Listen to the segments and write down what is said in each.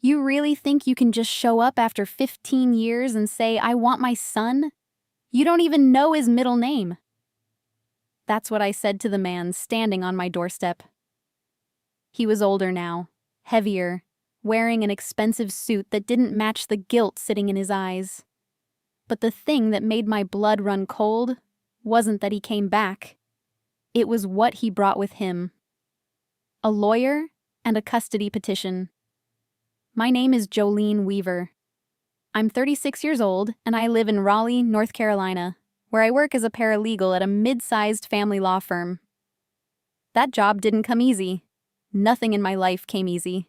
You really think you can just show up after 15 years and say, I want my son? You don't even know his middle name. That's what I said to the man standing on my doorstep. He was older now, heavier, wearing an expensive suit that didn't match the guilt sitting in his eyes. But the thing that made my blood run cold wasn't that he came back. It was what he brought with him. A lawyer and a custody petition. My name is Jolene Weaver. I'm 36 years old and I live in Raleigh, North Carolina, where I work as a paralegal at a mid-sized family law firm. That job didn't come easy. Nothing in my life came easy.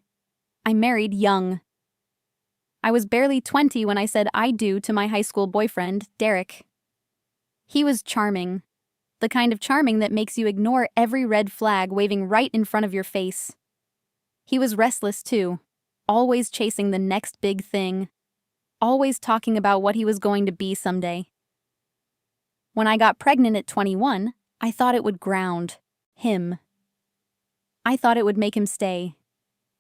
I married young. I was barely 20 when I said I do to my high school boyfriend, Derek. He was charming. The kind of charming that makes you ignore every red flag waving right in front of your face. He was restless too, always chasing the next big thing, always talking about what he was going to be someday. When I got pregnant at 21, I thought it would ground him. I thought it would make him stay.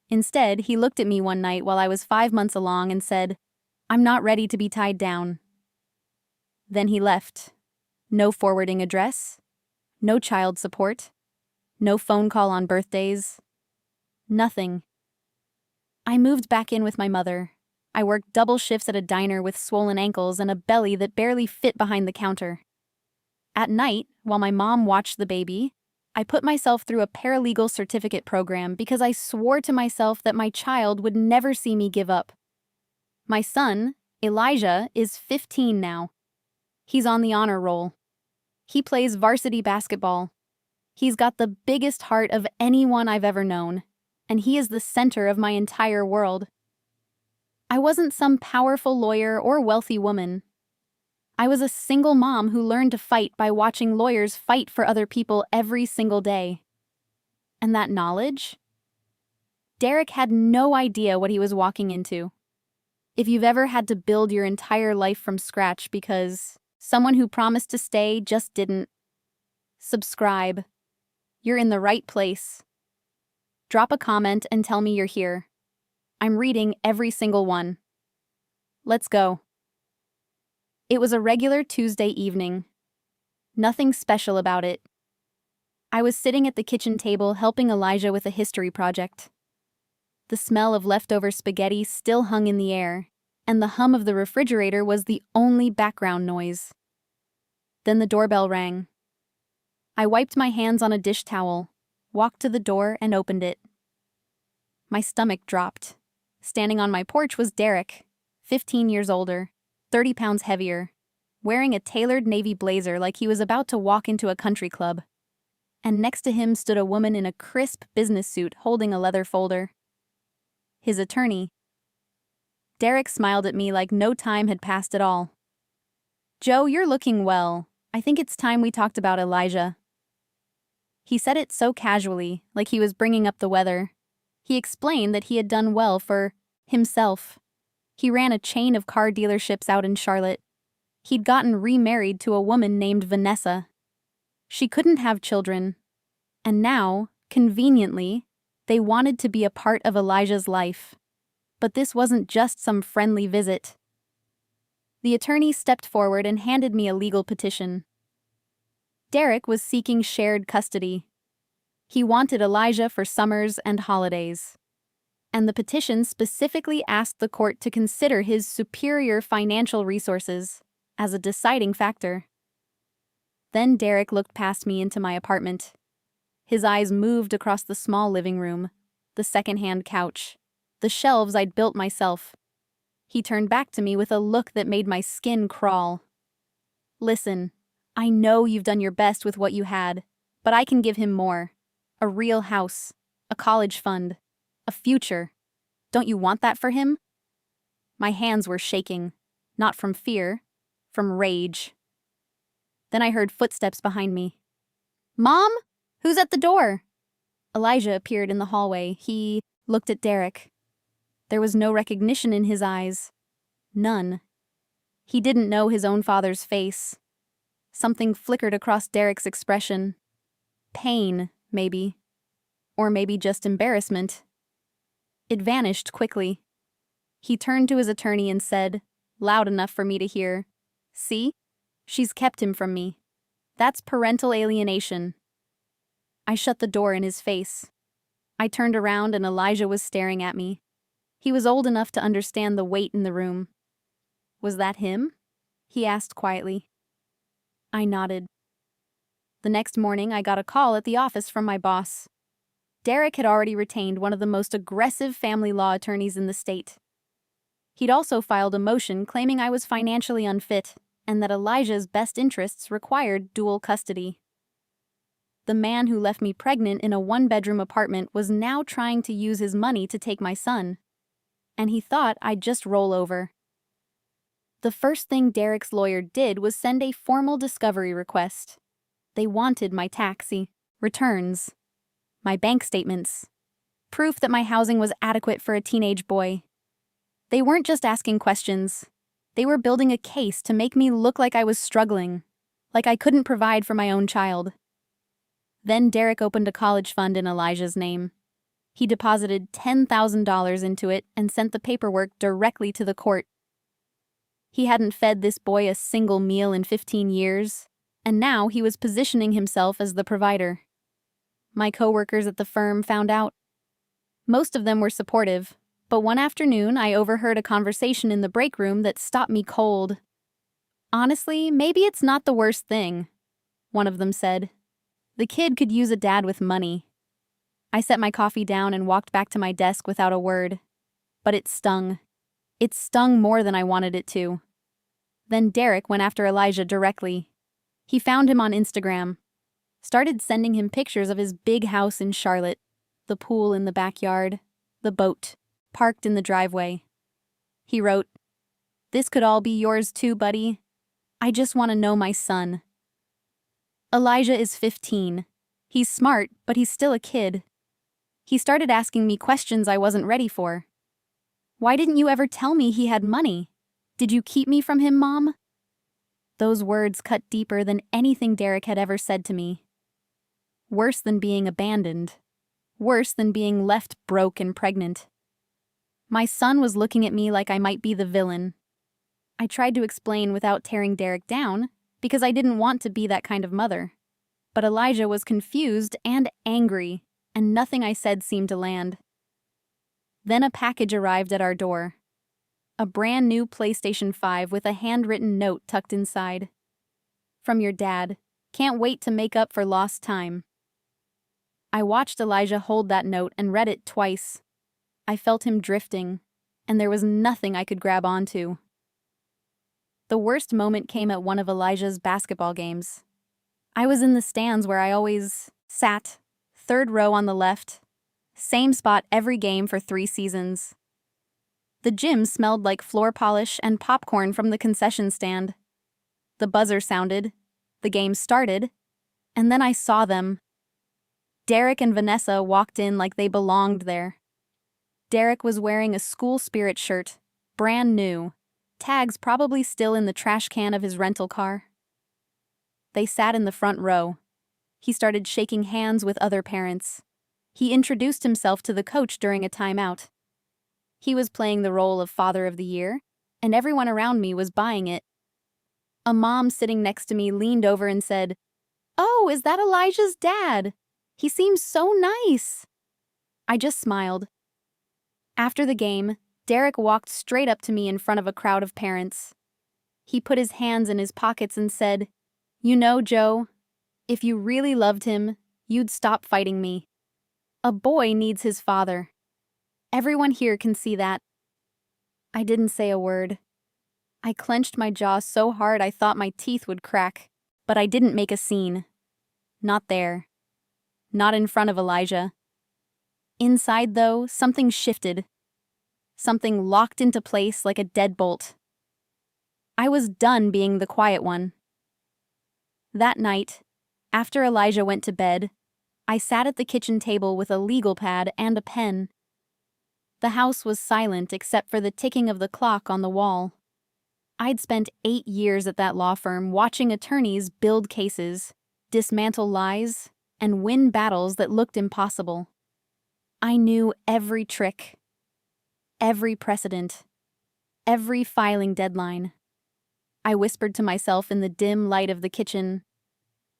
Instead, he looked at me one night while I was 5 months along and said, I'm not ready to be tied down. Then he left. No forwarding address, no child support, no phone call on birthdays, nothing. I moved back in with my mother. I worked double shifts at a diner with swollen ankles and a belly that barely fit behind the counter. At night, while my mom watched the baby, I put myself through a paralegal certificate program because I swore to myself that my child would never see me give up. My son, Elijah, is 15 now. He's on the honor roll. He plays varsity basketball. He's got the biggest heart of anyone I've ever known, and he is the center of my entire world. I wasn't some powerful lawyer or wealthy woman. I was a single mom who learned to fight by watching lawyers fight for other people every single day. And that knowledge? Derek had no idea what he was walking into. If you've ever had to build your entire life from scratch because someone who promised to stay just didn't, subscribe. You're in the right place. Drop a comment and tell me you're here. I'm reading every single one. Let's go. It was a regular Tuesday evening. Nothing special about it. I was sitting at the kitchen table helping Elijah with a history project. The smell of leftover spaghetti still hung in the air, and the hum of the refrigerator was the only background noise. Then the doorbell rang. I wiped my hands on a dish towel, walked to the door, and opened it. My stomach dropped. Standing on my porch was Derek, 15 years older, 30 pounds heavier, wearing a tailored navy blazer like he was about to walk into a country club. And next to him stood a woman in a crisp business suit holding a leather folder. His attorney. Derek smiled at me like no time had passed at all. Joe, you're looking well. I think it's time we talked about Elijah. He said it so casually, like he was bringing up the weather. He explained that he had done well for himself. He ran a chain of car dealerships out in Charlotte. He'd gotten remarried to a woman named Vanessa. She couldn't have children. And now, conveniently, they wanted to be a part of Elijah's life. But this wasn't just some friendly visit. The attorney stepped forward and handed me a legal petition. Derek was seeking shared custody. He wanted Elijah for summers and holidays. And the petition specifically asked the court to consider his superior financial resources as a deciding factor. Then Derek looked past me into my apartment. His eyes moved across the small living room, the second-hand couch, the shelves I'd built myself. He turned back to me with a look that made my skin crawl. Listen, I know you've done your best with what you had, but I can give him more. A real house, a college fund, a future. Don't you want that for him? My hands were shaking, not from fear, from rage. Then I heard footsteps behind me. Mom? Who's at the door? Elijah appeared in the hallway. He looked at Derek. There was no recognition in his eyes. None. He didn't know his own father's face. Something flickered across Derek's expression. Pain, maybe. Or maybe just embarrassment. It vanished quickly. He turned to his attorney and said, loud enough for me to hear, "See? She's kept him from me. That's parental alienation." I shut the door in his face. I turned around and Elijah was staring at me. He was old enough to understand the weight in the room. "Was that him?" he asked quietly. I nodded. The next morning, I got a call at the office from my boss. Derek had already retained one of the most aggressive family law attorneys in the state. He'd also filed a motion claiming I was financially unfit and that Elijah's best interests required dual custody. The man who left me pregnant in a one-bedroom apartment was now trying to use his money to take my son. And he thought I'd just roll over. The first thing Derek's lawyer did was send a formal discovery request. They wanted my tax returns, my bank statements, proof that my housing was adequate for a teenage boy. They weren't just asking questions. They were building a case to make me look like I was struggling, like I couldn't provide for my own child. Then Derek opened a college fund in Elijah's name. He deposited $10,000 into it and sent the paperwork directly to the court. He hadn't fed this boy a single meal in 15 years, and now he was positioning himself as the provider. My coworkers at the firm found out. Most of them were supportive, but one afternoon I overheard a conversation in the break room that stopped me cold. "Honestly, maybe it's not the worst thing," one of them said. "The kid could use a dad with money." I set my coffee down and walked back to my desk without a word. But it stung. It stung more than I wanted it to. Then Derek went after Elijah directly. He found him on Instagram, started sending him pictures of his big house in Charlotte, the pool in the backyard, the boat parked in the driveway. He wrote, "This could all be yours too, buddy. I just want to know my son." Elijah is 15. He's smart, but he's still a kid. He started asking me questions I wasn't ready for. "Why didn't you ever tell me he had money? Did you keep me from him, Mom?" Those words cut deeper than anything Derek had ever said to me. Worse than being abandoned. Worse than being left broke and pregnant. My son was looking at me like I might be the villain. I tried to explain without tearing Derek down, because I didn't want to be that kind of mother. But Elijah was confused and angry, and nothing I said seemed to land. Then a package arrived at our door. A brand new PlayStation 5 with a handwritten note tucked inside. "From your dad. Can't wait to make up for lost time." I watched Elijah hold that note and read it twice. I felt him drifting, and there was nothing I could grab onto. The worst moment came at one of Elijah's basketball games. I was in the stands where I always sat, third row on the left, same spot every game for 3 seasons. The gym smelled like floor polish and popcorn from the concession stand. The buzzer sounded, the game started, and then I saw them. Derek and Vanessa walked in like they belonged there. Derek was wearing a school spirit shirt, brand new, tags probably still in the trash can of his rental car. They sat in the front row. He started shaking hands with other parents. He introduced himself to the coach during a timeout. He was playing the role of Father of the Year, and everyone around me was buying it. A mom sitting next to me leaned over and said, "Oh, is that Elijah's dad? He seems so nice." I just smiled. After the game, Derek walked straight up to me in front of a crowd of parents. He put his hands in his pockets and said, "You know, Joe, if you really loved him, you'd stop fighting me. A boy needs his father. Everyone here can see that." I didn't say a word. I clenched my jaw so hard I thought my teeth would crack, but I didn't make a scene. Not there. Not in front of Elijah. Inside, though, something shifted. Something locked into place like a deadbolt. I was done being the quiet one. That night, after Elijah went to bed, I sat at the kitchen table with a legal pad and a pen. The house was silent except for the ticking of the clock on the wall. I'd spent 8 years at that law firm watching attorneys build cases, dismantle lies, and win battles that looked impossible. I knew every trick, every precedent, every filing deadline. I whispered to myself in the dim light of the kitchen,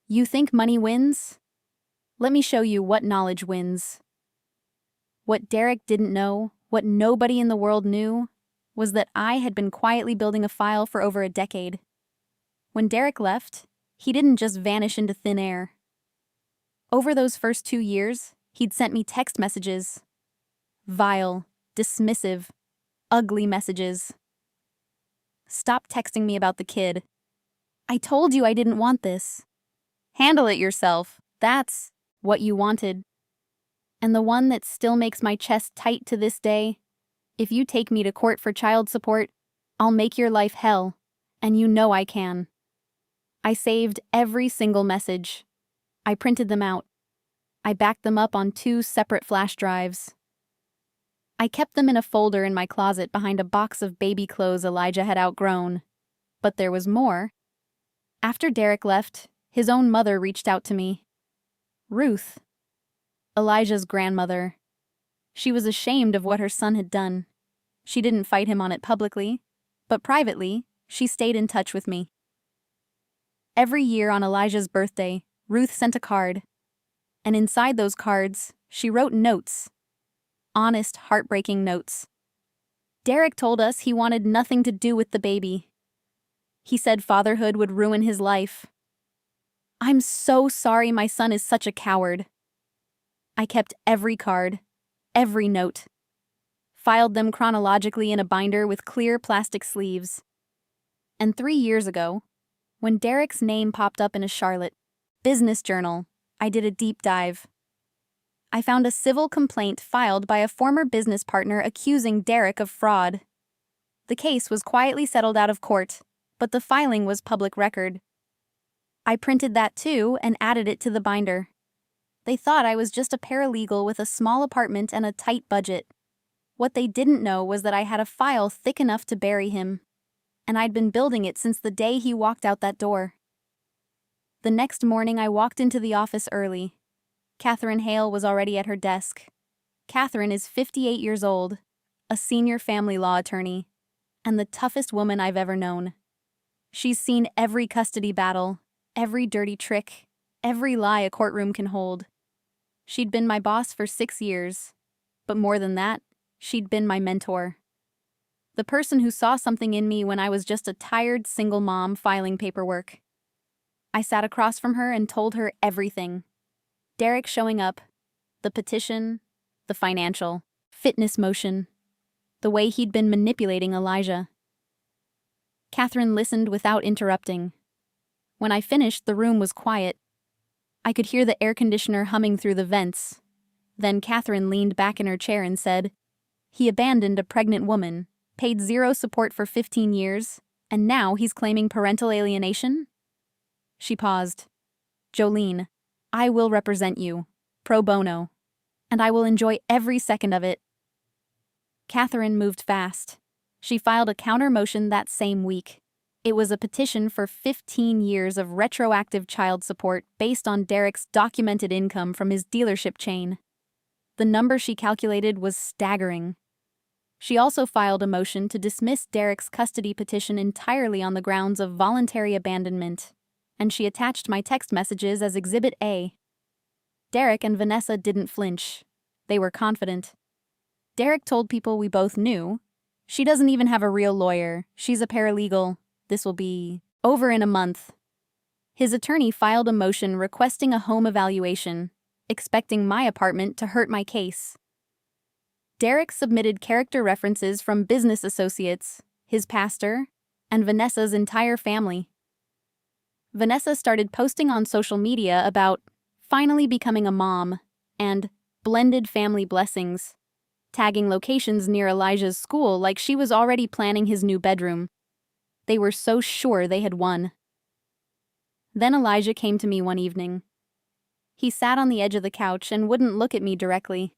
"You think money wins? Let me show you what knowledge wins." What Derek didn't know, what nobody in the world knew, was that I had been quietly building a file for over a decade. When Derek left, he didn't just vanish into thin air. Over those first 2 years, he'd sent me text messages. Vile, dismissive, ugly messages. "Stop texting me about the kid. I told you I didn't want this. Handle it yourself. That's what you wanted." And the one that still makes my chest tight to this day, "If you take me to court for child support, I'll make your life hell, and you know I can." I saved every single message. I printed them out. I backed them up on 2 separate flash drives. I kept them in a folder in my closet behind a box of baby clothes Elijah had outgrown. But there was more. After Derek left, his own mother reached out to me. Ruth, Elijah's grandmother. She was ashamed of what her son had done. She didn't fight him on it publicly, but privately, she stayed in touch with me. Every year on Elijah's birthday, Ruth sent a card. And inside those cards, she wrote notes. Honest, heartbreaking notes. Derek told us he wanted nothing to do with the baby. He said fatherhood would ruin his life. "I'm so sorry my son is such a coward." I kept every card, every note. Filed them chronologically in a binder with clear plastic sleeves. And 3 years ago, when Derek's name popped up in a Charlotte business journal, I did a deep dive. I found a civil complaint filed by a former business partner accusing Derek of fraud. The case was quietly settled out of court, but the filing was public record. I printed that too and added it to the binder. They thought I was just a paralegal with a small apartment and a tight budget. What they didn't know was that I had a file thick enough to bury him, and I'd been building it since the day he walked out that door. The next morning I walked into the office early. Catherine Hale was already at her desk. Catherine is 58 years old, a senior family law attorney, and the toughest woman I've ever known. She's seen every custody battle, every dirty trick, every lie a courtroom can hold. She'd been my boss for 6 years, but more than that, she'd been my mentor. The person who saw something in me when I was just a tired single mom filing paperwork. I sat across from her and told her everything. Derek showing up, the petition, the financial, fitness motion, the way he'd been manipulating Elijah. Catherine listened without interrupting. When I finished, the room was quiet. I could hear the air conditioner humming through the vents. Then Catherine leaned back in her chair and said, "He abandoned a pregnant woman, paid 0 support for 15 years, and now he's claiming parental alienation?" She paused. "Jolene, I will represent you, pro bono, and I will enjoy every second of it." Catherine moved fast. She filed a counter motion that same week. It was a petition for 15 years of retroactive child support based on Derek's documented income from his dealership chain. The number she calculated was staggering. She also filed a motion to dismiss Derek's custody petition entirely on the grounds of voluntary abandonment, and she attached my text messages as Exhibit A. Derek and Vanessa didn't flinch. They were confident. Derek told people we both knew, "She doesn't even have a real lawyer. She's a paralegal. This will be over in a month." His attorney filed a motion requesting a home evaluation, expecting my apartment to hurt my case. Derek submitted character references from business associates, his pastor, and Vanessa's entire family. Vanessa started posting on social media about finally becoming a mom and blended family blessings, tagging locations near Elijah's school like she was already planning his new bedroom. They were so sure they had won. Then Elijah came to me one evening. He sat on the edge of the couch and wouldn't look at me directly.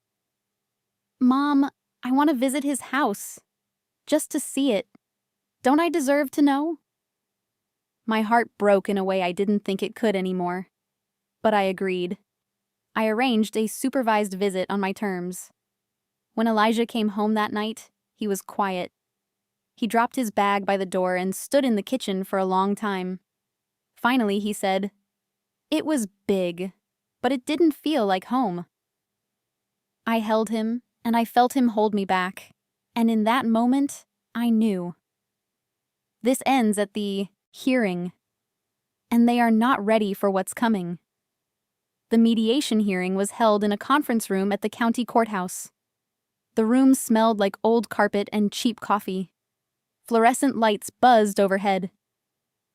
"Mom, I want to visit his house. Just to see it. Don't I deserve to know?" My heart broke in a way I didn't think it could anymore. But I agreed. I arranged a supervised visit on my terms. When Elijah came home that night, he was quiet. He dropped his bag by the door and stood in the kitchen for a long time. Finally, he said, "It was big, but it didn't feel like home." I held him, and I felt him hold me back. And in that moment, I knew. This ends at the hearing, and they are not ready for what's coming. The mediation hearing was held in a conference room at the county courthouse. The room smelled like old carpet and cheap coffee. Fluorescent lights buzzed overhead.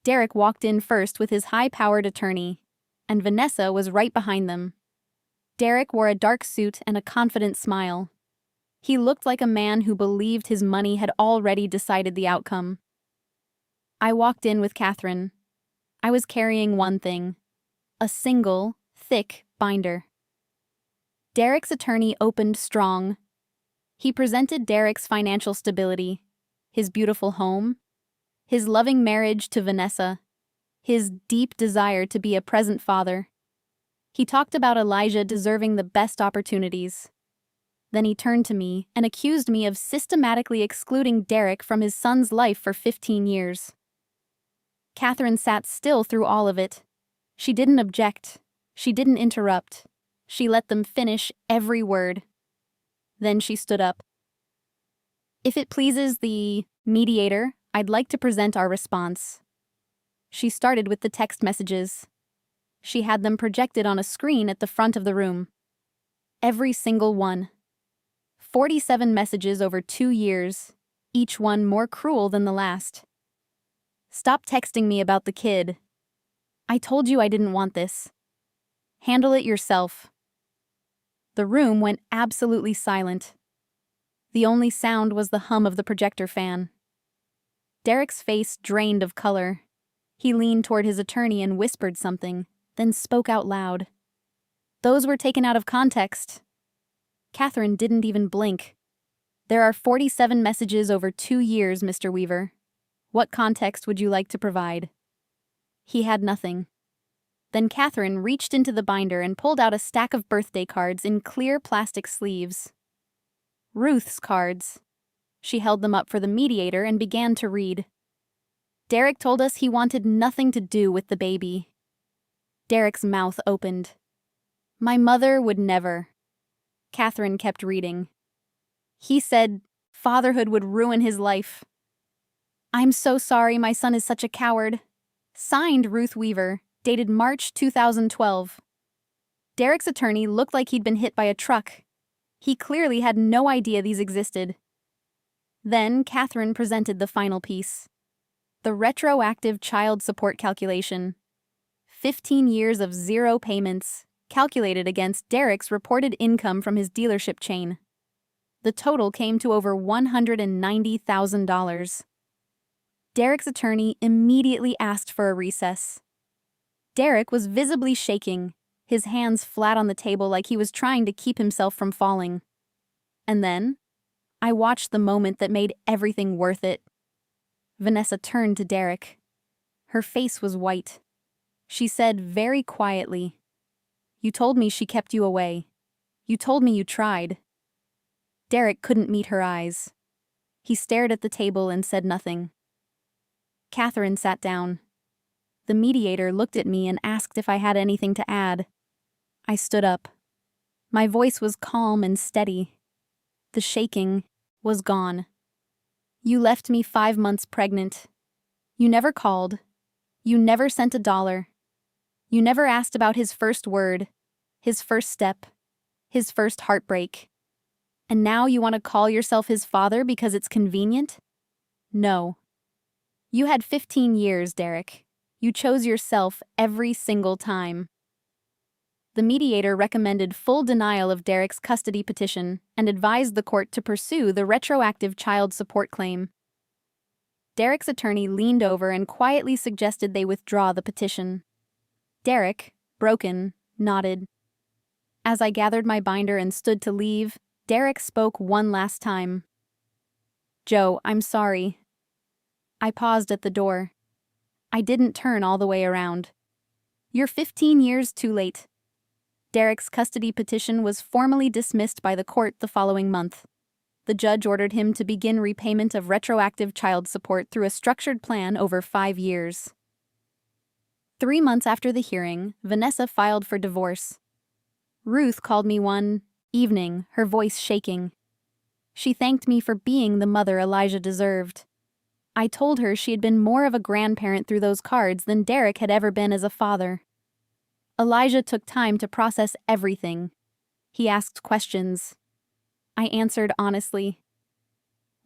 Derek walked in first with his high-powered attorney, and Vanessa was right behind them. Derek wore a dark suit and a confident smile. He looked like a man who believed his money had already decided the outcome. I walked in with Catherine. I was carrying one thing: a single, thick binder. Derek's attorney opened strong. He presented Derek's financial stability, his beautiful home, his loving marriage to Vanessa, his deep desire to be a present father. He talked about Elijah deserving the best opportunities. Then he turned to me and accused me of systematically excluding Derek from his son's life for 15 years. Catherine sat still through all of it. She didn't object. She didn't interrupt. She let them finish every word. Then she stood up. "If it pleases the mediator, I'd like to present our response." She started with the text messages. She had them projected on a screen at the front of the room. Every single one. 47 messages over 2 years, each one more cruel than the last. "Stop texting me about the kid. I told you I didn't want this. Handle it yourself." The room went absolutely silent. The only sound was the hum of the projector fan. Derek's face drained of color. He leaned toward his attorney and whispered something, then spoke out loud. "Those were taken out of context." Catherine didn't even blink. "There are 47 messages over 2 years, Mr. Weaver. What context would you like to provide?" He had nothing. Then Catherine reached into the binder and pulled out a stack of birthday cards in clear plastic sleeves. Ruth's cards. She held them up for the mediator and began to read. "Derek told us he wanted nothing to do with the baby." Derek's mouth opened. "My mother would never." Catherine kept reading. "He said fatherhood would ruin his life." "I'm so sorry my son is such a coward." Signed, Ruth Weaver, dated March 2012. Derek's attorney looked like he'd been hit by a truck. He clearly had no idea these existed. Then Catherine presented the final piece. The retroactive child support calculation. 15 years of zero payments, calculated against Derek's reported income from his dealership chain. The total came to over $190,000. Derek's attorney immediately asked for a recess. Derek was visibly shaking, his hands flat on the table like he was trying to keep himself from falling. And then, I watched the moment that made everything worth it. Vanessa turned to Derek. Her face was white. She said very quietly, "You told me she kept you away. You told me you tried." Derek couldn't meet her eyes. He stared at the table and said nothing. Catherine sat down. The mediator looked at me and asked if I had anything to add. I stood up. My voice was calm and steady. The shaking was gone. "You left me 5 months pregnant. You never called. You never sent $1. You never asked about his first word, his first step, his first heartbreak. And now you want to call yourself his father because it's convenient? No. You had 15 years, Derek. You chose yourself every single time." The mediator recommended full denial of Derek's custody petition and advised the court to pursue the retroactive child support claim. Derek's attorney leaned over and quietly suggested they withdraw the petition. Derek, broken, nodded. As I gathered my binder and stood to leave, Derek spoke one last time. "Joe, I'm sorry." I paused at the door. I didn't turn all the way around. "You're 15 years too late." Derek's custody petition was formally dismissed by the court the following month. The judge ordered him to begin repayment of retroactive child support through a structured plan over 5 years. 3 months after the hearing, Vanessa filed for divorce. Ruth called me one evening, her voice shaking. She thanked me for being the mother Elijah deserved. I told her she had been more of a grandparent through those cards than Derek had ever been as a father. Elijah took time to process everything. He asked questions. I answered honestly.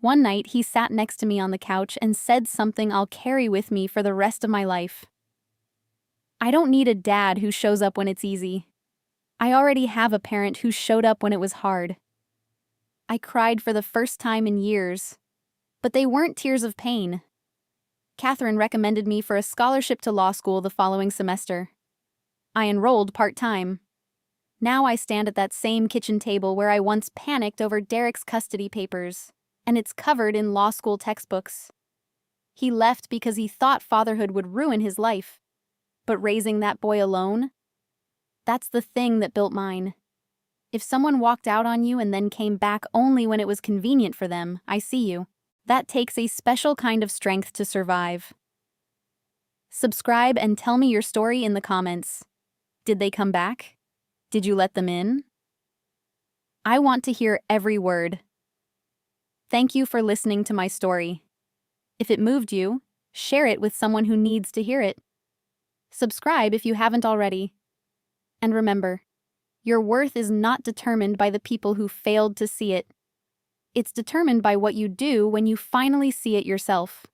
One night, he sat next to me on the couch and said something I'll carry with me for the rest of my life. I don't need a dad who shows up when it's easy. I already have a parent who showed up when it was hard. I cried for the first time in years, but they weren't tears of pain. Catherine recommended me for a scholarship to law school the following semester. I enrolled part-time. Now I stand at that same kitchen table where I once panicked over Derek's custody papers, and it's covered in law school textbooks. He left because he thought fatherhood would ruin his life. But raising that boy alone? That's the thing that built mine. If someone walked out on you and then came back only when it was convenient for them, I see you. That takes a special kind of strength to survive. Subscribe and tell me your story in the comments. Did they come back? Did you let them in? I want to hear every word. Thank you for listening to my story. If it moved you, share it with someone who needs to hear it. Subscribe if you haven't already. And remember, your worth is not determined by the people who failed to see it. It's determined by what you do when you finally see it yourself.